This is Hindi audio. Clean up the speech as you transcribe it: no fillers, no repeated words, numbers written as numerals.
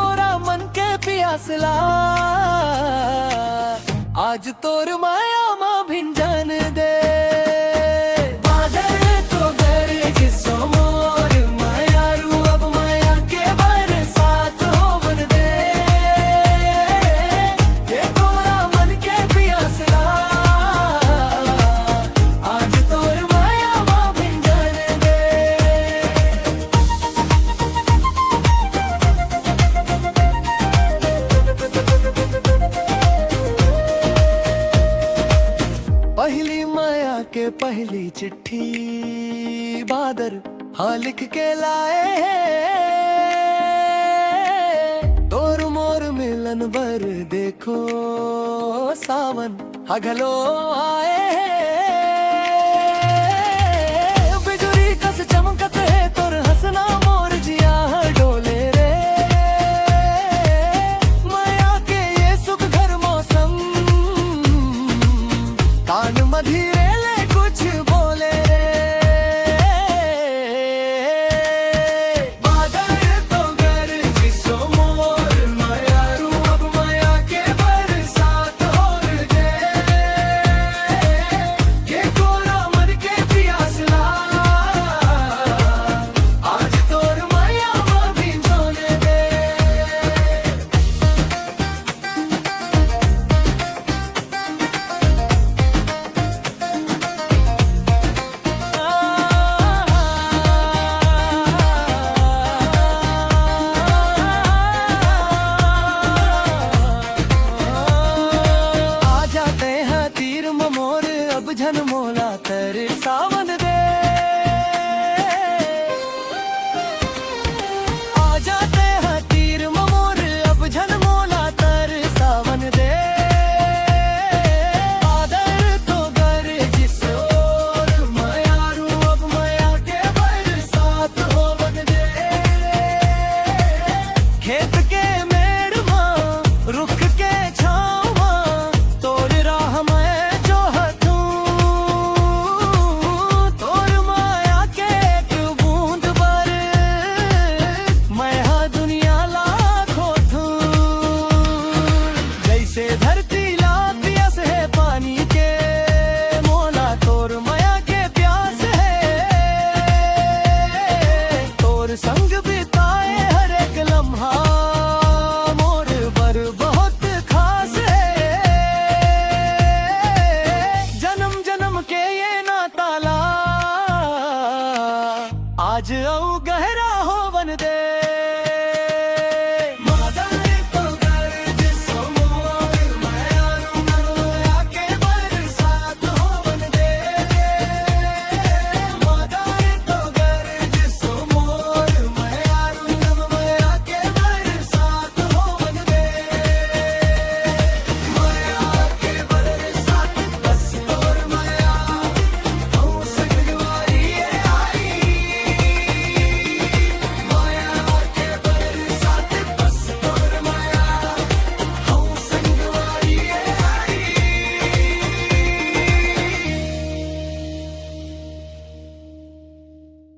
तोरा मन के पियासला आज तोर माया मा भिंजन दे बादल तो गरज सो मोर माया रू अब माया के बरसात होवन दे ये तोरा मन के पियासला आज तोर माया मा भिंजन दे पहली माया के पहली चिट्ठी बादर हाँ लिख के लाए तोर मोर मिलन बर देखो सावन हगलो आए